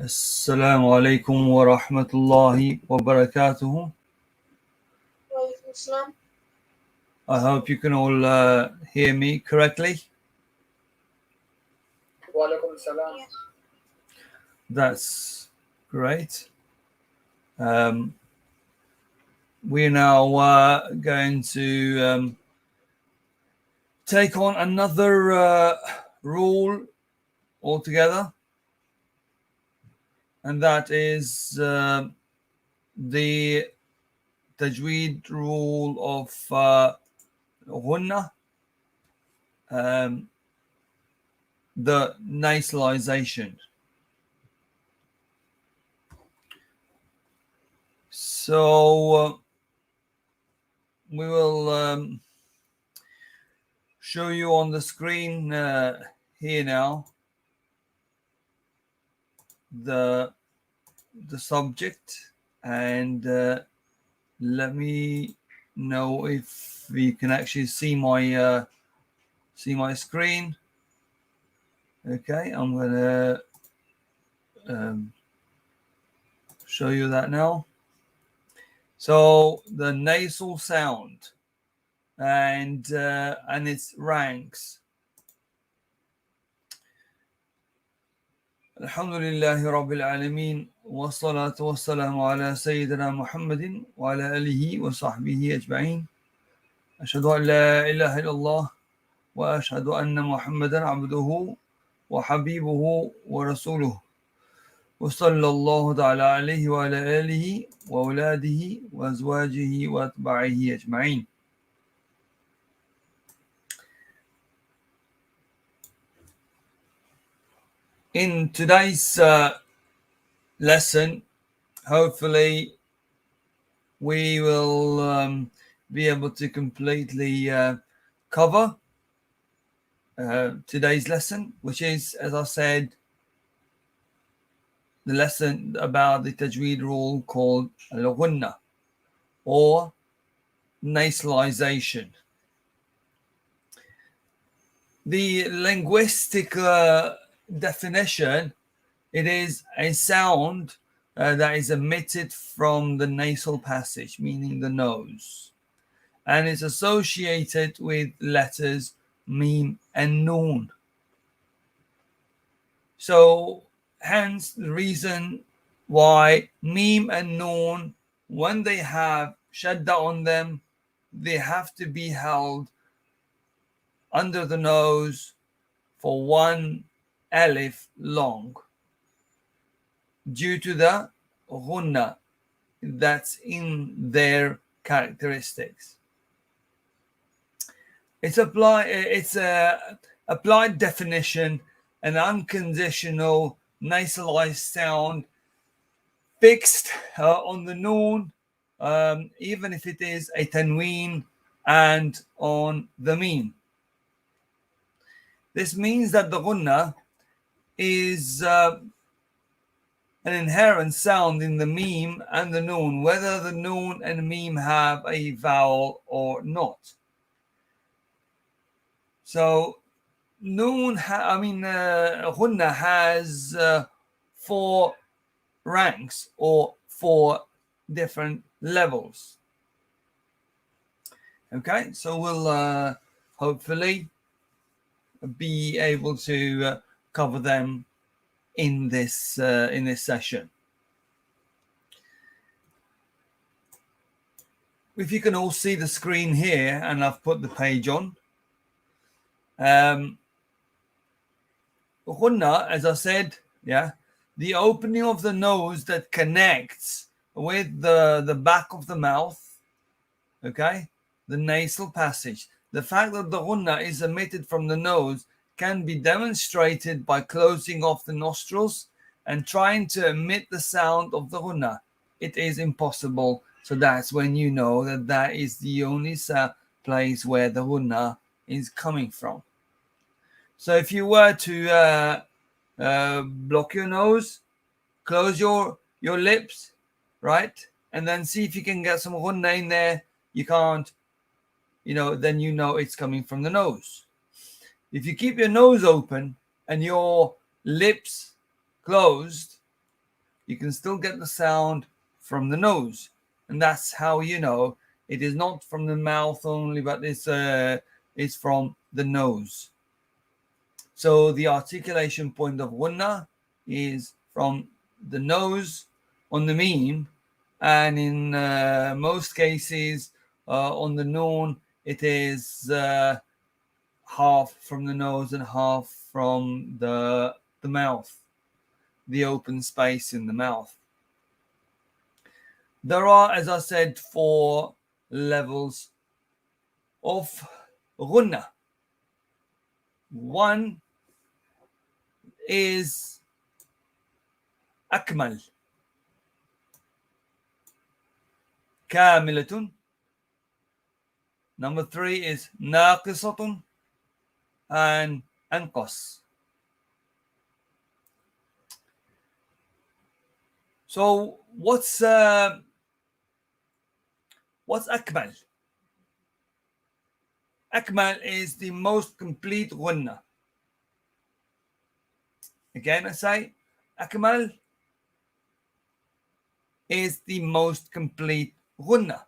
Assalamu alaikum wa rahmatullahi wa barakatuhu. I hope you can all hear me correctly. That's great. We're now going to take on another rule altogether, and that is the Tajweed rule of Ghunnah, the nasalization. So we will show you on the screen here now the subject, and let me know if you can actually see my screen. Okay, I'm gonna show you that now. So the nasal sound and its ranks. Alhamdulillahi Rabbil Alameen, wassalatu wassalamu ala Sayyidina Muhammadin wa ala alihi wa sahbihi ajma'in. Ashhadu an la ilaha illallah wa ashhadu anna Muhammadan abduhu wa habibuhu wa rasuluhu. وصلى الله تعالى عليه وعلى آله وأولاده وأزواجه وأتباعه أجمعين. In today's lesson, hopefully we will be able to completely cover today's lesson, which is, as I said, the lesson about the Tajweed rule called Al-Ghunnah, or nasalization. The linguistic definition, it is a sound that is emitted from the nasal passage, meaning the nose, and is associated with letters Mim and Noon. So hence the reason why Mim and Noon, when they have shadda on them, they have to be held under the nose for one alif long, due to the ghunnah that's in their characteristics. It's a applied definition, an unconditional nasalized sound fixed on the noon, even if it is a tanween, and on the mim. This means that the ghunnah is an inherent sound in the mim and the noon, whether the noon and mim have a vowel or not. So ghunnah has 4 ranks, or 4 different levels. Okay, so we'll hopefully be able to cover them in this session. If you can all see the screen here, and I've put the page on. Ghunnah, as I said, the opening of the nose that connects with the back of the mouth, okay, the nasal passage. The fact that the ghunnah is emitted from the nose can be demonstrated by closing off the nostrils and trying to emit the sound of the ghunnah. It is impossible, so that's when you know that that is the only place where the ghunnah is coming from. So if you were to block your nose, close your lips, right, and then see if you can get some ghunnah in there, you can't, then you know it's coming from the nose. If you keep your nose open and your lips closed, you can still get the sound from the nose. And that's how you know it is not from the mouth only, but it's from the nose. So the articulation point of Ghunnah is from the nose on the meme, and in most cases on the noon it is half from the nose and half from the mouth, the open space in the mouth. There are, as I said, 4 levels of Ghunnah. One is أكمل كاملة. Number 3 is ناقصة and أنقص. So what's أكمل? أكمل is the most complete Ghunnah. Again, I say أكمل is the most complete Ghunnah.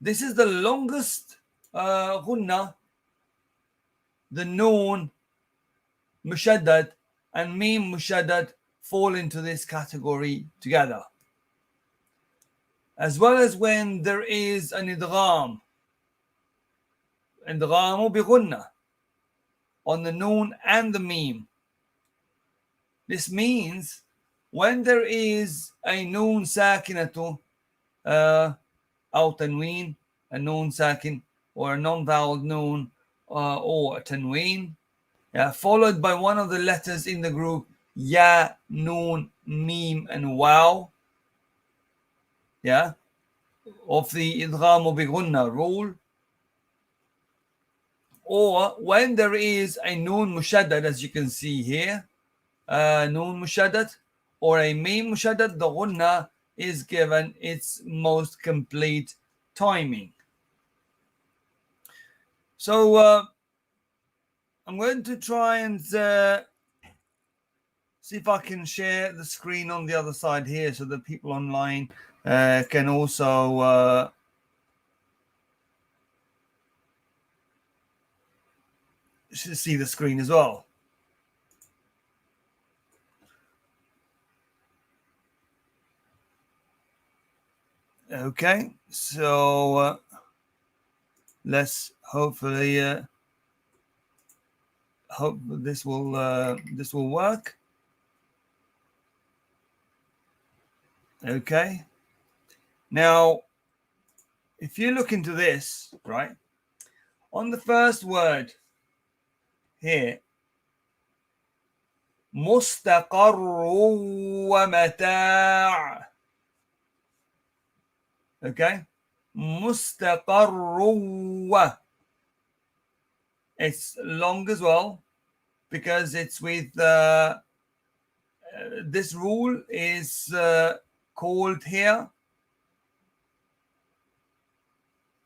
This is the longest Ghunnah. The noon mushaddad and mim mushaddad fall into this category together. As well as when there is an idgham bi Ghunnah on the noon and the mim. This means when there is a noon sakinatu أو tanween, a noon sakin or a non-vowel noon or a tanween, followed by one of the letters in the group ya, noon, mim, and waw, of the idgham bi Ghunnah rule. Or when there is a noon mushaddad, as you can see here, noon mushaddad or a mim mushaddad, the Ghunnah is given its most complete timing. So I'm going to try and see if I can share the screen on the other side here so that people online can also see the screen as well. Okay, so let's hopefully hope this will work. Okay, now if you look into this, right, on the first word here, مستقر ومتاع. Okay, مستقر. It's long as well because it's with this rule is called here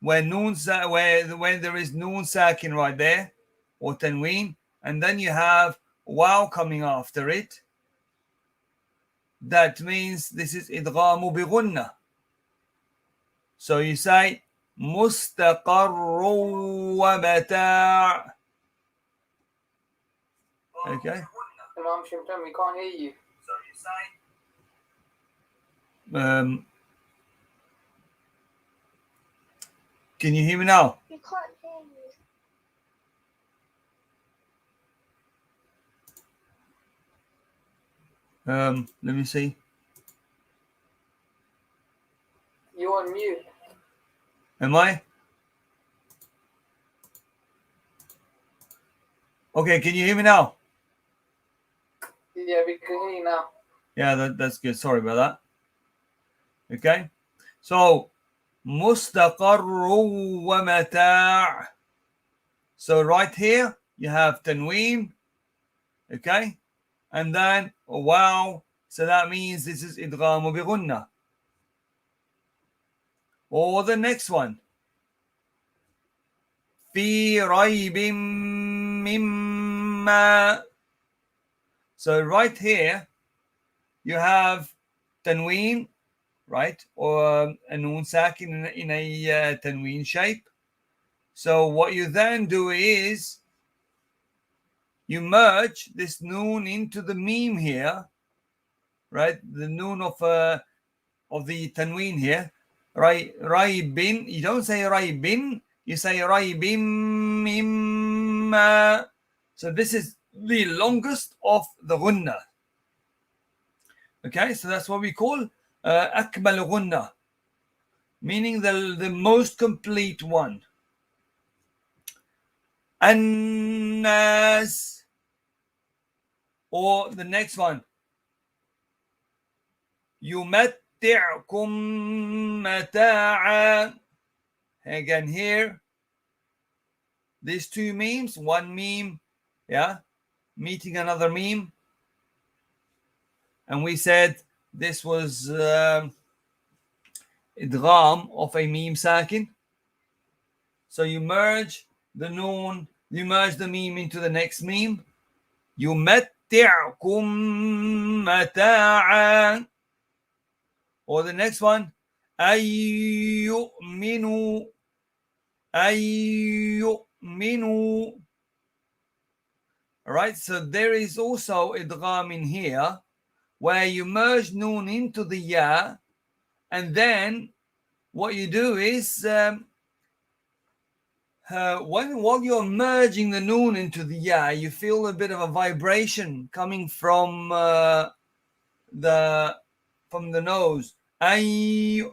when there is noon sakin right there or tanween, and then you have waw coming after it. That means this is idghamu bi Ghunnah. So you say mustaqarru wa mata'. Okay. Imam Shimtam, we can't hear you. So you say can you hear me now? We can't hear you. Let me see. You're on mute. Am I? Okay, can you hear me now? Yeah, we can hear you now. Yeah, that's good. Sorry about that. Okay. So mustaqarru wa mata'. So right here you have tanween, okay, and then wow. So that means this is idghamu bi Ghunnah. Or the next one, fi raybin mimma. So right here you have tanween, right? Or a noon sakin in a tanween shape. So what you then do is you merge this noon into the meme here, right? The noon of the tanween here, right? Raibin. You don't say raibin, you say raibim mimma. So this is the longest of the ghunnah. Okay, so that's what we call akmal ghunnah, meaning the most complete one. Annas, or the next one, yumatti'kum mata'a. Again here, these two memes, one meme, yeah, meeting another meme. And we said this was idgham of a meme sakin. So you merge the noon, you merge the meme into the next meme. يُمَتِّعْكُم مَتَاعًا. Or the next one, أَيُّؤْمِنُوا. أَيُّؤْمِنُوا. All right, so there is also idgham in here where you merge noon into the ya, and then what you do is while you're merging the noon into the ya, you feel a bit of a vibration coming from the nose. Ayyu'ta.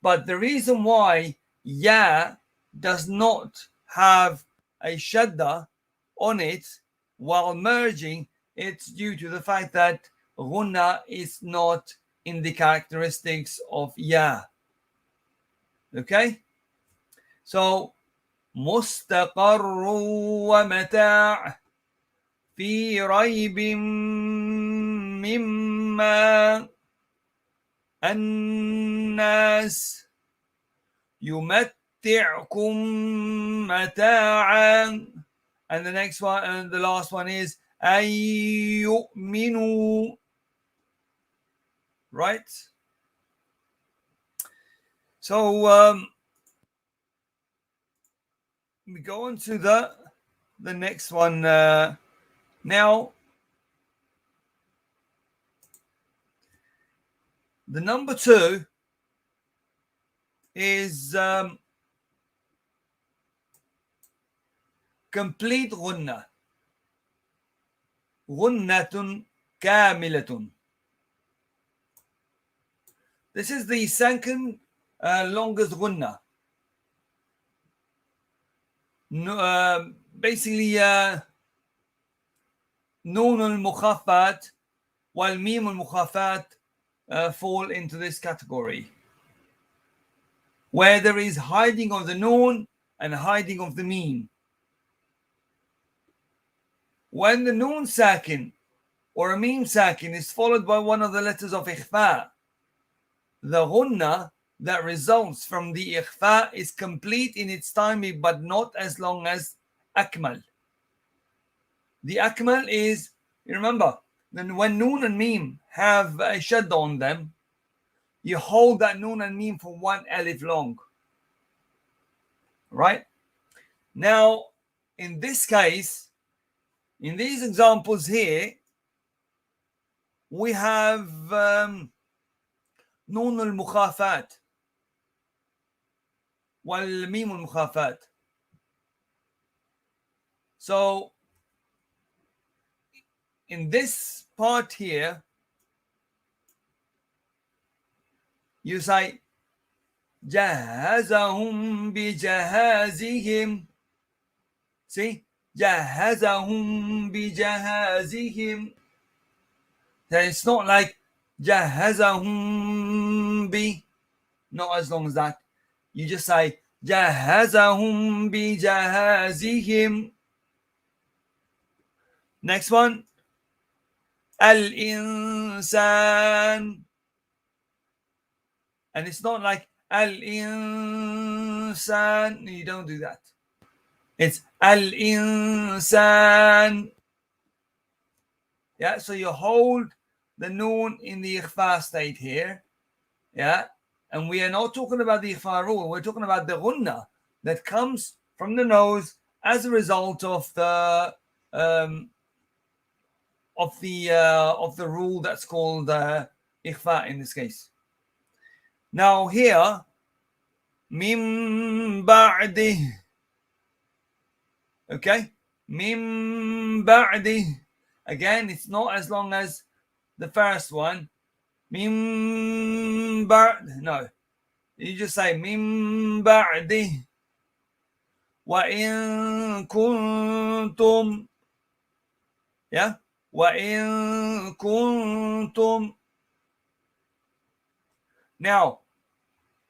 But the reason why ya does not have a shadda on it while merging, it's due to the fact that ghunnah is not in the characteristics of ya. Okay? So, مستقر ومتاع في ريب مما الناس يمتعكم متاعا. And the next one, and the last one is أن يؤمنوا. Right? So we go on to the next one now. The number 2 is complete ghunnah. Ghunnatun kamilatun. This is the second longest ghunnah. Basically, noon al-mukhaffat while mim al-mukhaffat fall into this category, where there is hiding of the noon and hiding of the meme. When the noon sakin or a meme sakin is followed by one of the letters of ikhfa, the ghunnah that results from the ikhfa is complete in its timing, but not as long as akmal. The akmal is, you remember, then when noon and meme have a shadda on them, you hold that noon and meme for one alif long. Right? Now, in this case, in these examples here, we have noon al-mukhafat wal mim al-mukhafat. So, in this part here, you say جهزهم بجهازهم. See, جهزهم بجهازهم. It's not like جهزهم ب, not as long as that. You just say جهزهم بجهازهم. Next one, الإنسان. And it's not like al-insan. You don't do that. It's al-insan. Yeah, so you hold the noon in the ikhfa state here. Yeah, and we are not talking about the ikhfa rule. We're talking about the ghunnah that comes from the nose as a result of the rule that's called ikhfa in this case. Now here, min ba'di. Okay, min ba'di. Again, it's not as long as the first one. Min ba'd. No, you just say min ba'di. Wa in kuntum. Yeah, wa in kuntum. Now,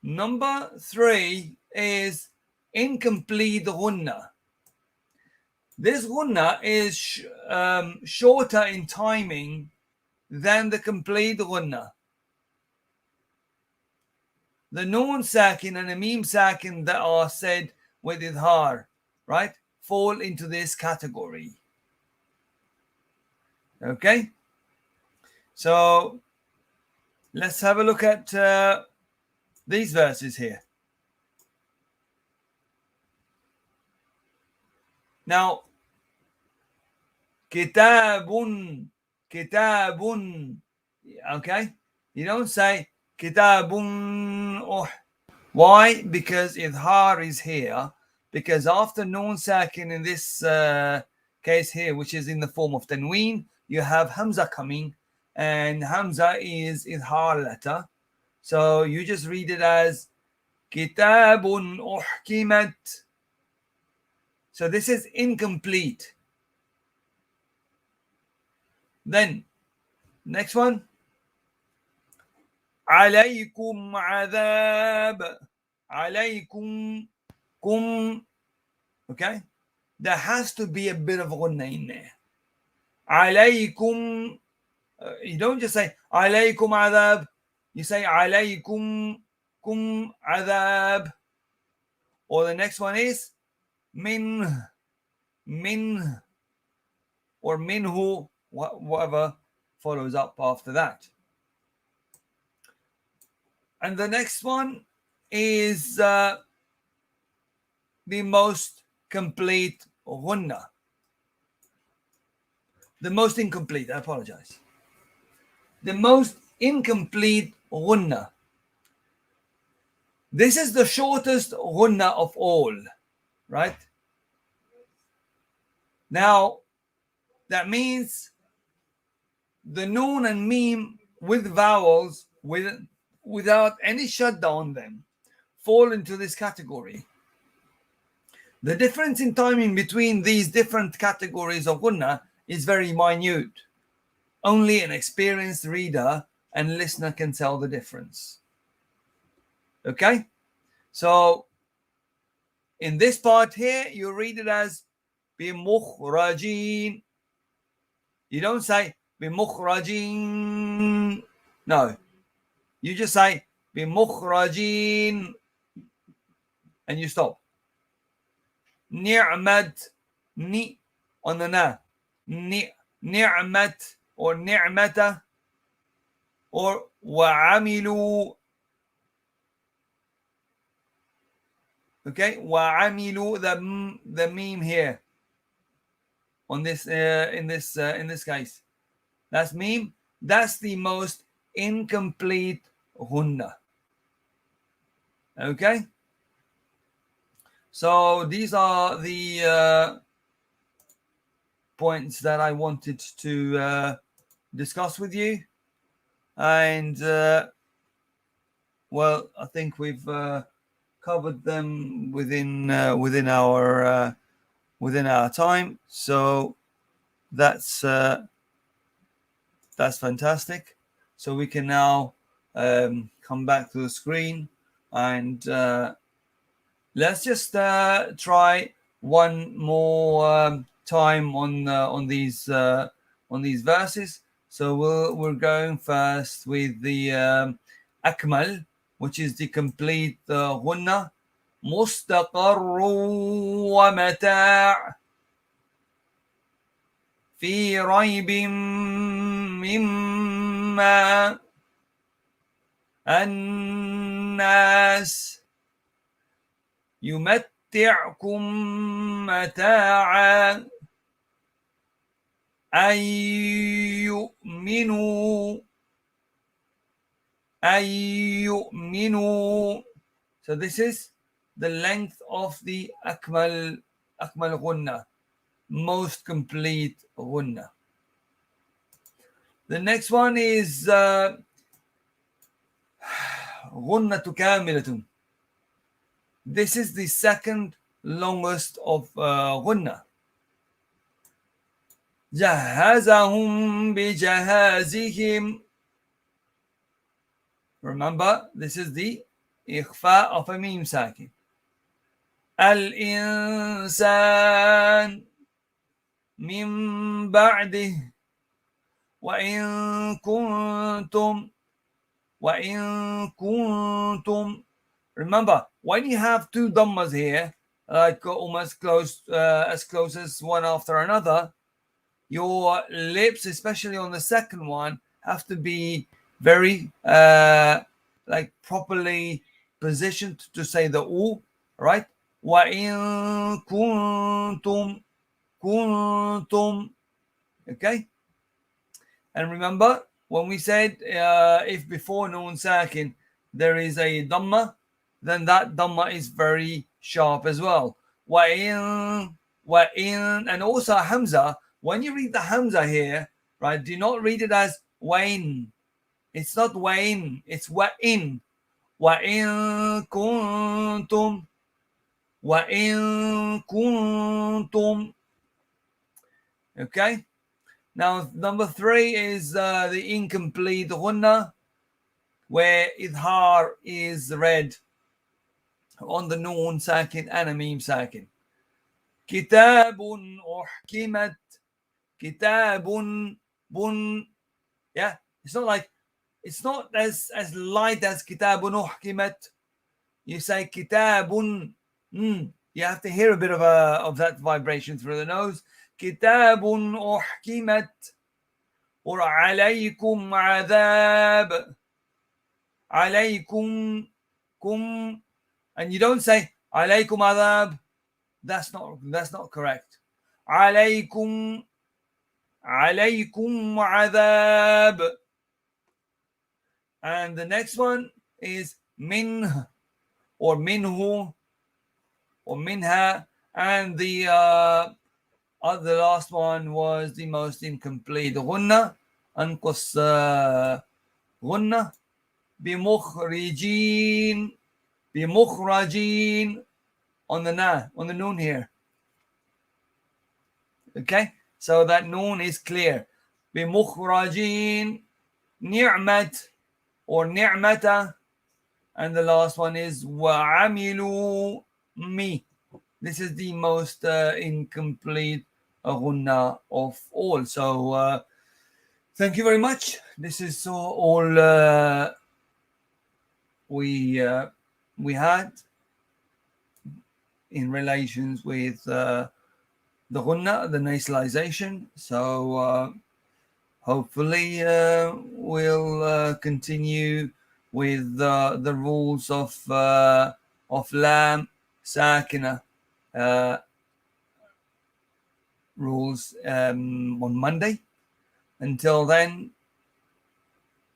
number 3 is incomplete ghunnah. This ghunnah is shorter in timing than the complete ghunnah. The noon sakin and the mim sakin that are said with idhar, right, fall into this category. Okay, so let's have a look at these verses here. Now, kitabun, kitabun. Okay, you don't say kitabun. Oh, why? Because idhar is here. Because after noon sakin in this case here, which is in the form of tanween, you have hamza coming, and hamza is idhar letter. So you just read it as kitabun uhkimat. So this is incomplete. Then next one, alaykum adhab, alaykum kum. Okay, there has to be a bit of ghunnah in there. Alaykum, you don't just say alaykum adhab, you say alaykum kum adhab. Or the next one is min, or minhu, whatever follows up after that. And the next one is the most complete ghunnah. The most incomplete, I apologize. The most incomplete ghunnah. This is the shortest ghunnah of all, right? Now, that means the noon and meme with vowels without any shadda on them fall into this category. The difference in timing between these different categories of ghunnah is very minute. Only an experienced reader and listener can tell the difference. Okay? So, in this part here, you read it as بِمُخْرَجِينَ. You don't say بِمُخْرَجِينَ. No. You just say بِمُخْرَجِينَ and you stop. نِعْمَت, ni on the na. نِعْمَت or نِعْمَةَ or وَعَمِلُوا. Okay, وَعَمِلُوا, the meme here on this in this case. That's meme. That's the most incomplete ghunnah. Okay. So these are the points that I wanted to discuss with you, and well, I think we've covered them within our time. So that's fantastic. So we can now come back to the screen and let's just try one more time on these verses. So we're going first with the akmal, which is the complete ghunnah. مستقر ومتاع في ريب مما الناس يمتعكم متاعا أن يؤمنوا. So this is the length of the أكمل غنة, most complete غنة. The next one is غنة كاملة. This is the second longest of غنة. جهزهم بجهازهم. Remember, this is the إخفاء of a meme ساكن. الإنسان من بعده وإن كنتم. Remember, when you have two dhammas here, like almost close, as close as one after another, your lips, especially on the second one, have to be very like properly positioned to say the u, right? وَإِن كُنتُمْ. Okay? And remember, when we said if before noon sakin there is a dhamma, then that dhamma is very sharp as well. وَإِن, and also hamza. When you read the hamza here, right, do not read it as wain. It's not wain, it's wa'in. وَإِن كُنتُمْ. Okay? Now, number 3 is the incomplete ghunnah, where idhar is read on the noon sakin and a meme sakin. Kitabun uhkimat. Kitabun bun. Yeah, it's not as light as kitabun uhkimat. You say kitabun. You have to hear a bit of that vibration through the nose. Kitabun uhkimat. Or alaykum adhab. Alaykum kum. And you don't say alaykum adhab. That's not correct. Alaykum adhab. And the next one is min or minhu or minha. And the last one was the most incomplete ghunnah. Anqus ghunnah. Bimukhrajin on the noon here. Okay, so that noon is clear. Bimukhrajin, ni'mat or ni'mata, and the last one is wa'amilu mi. This is the most incomplete ghunnah of all. So thank you very much. This is all we had in relations with the ghunnah, the nasalization. So hopefully we'll continue with the rules of lam sakina rules on Monday. Until then,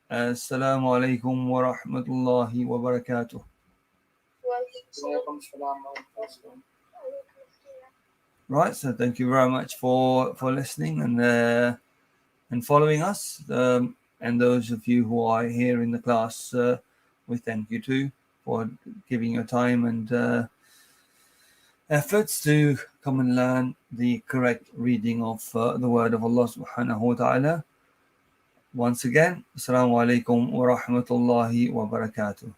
assalamu alaikum wa rahmatullahi wa barakatuh. Right, so thank you very much for listening and following us, and those of you who are here in the class, we thank you too for giving your time and efforts to come and learn the correct reading of the word of Allah subhanahu wa ta'ala. Once again, assalamu alaikum wa rahmatullahi wa barakatuh.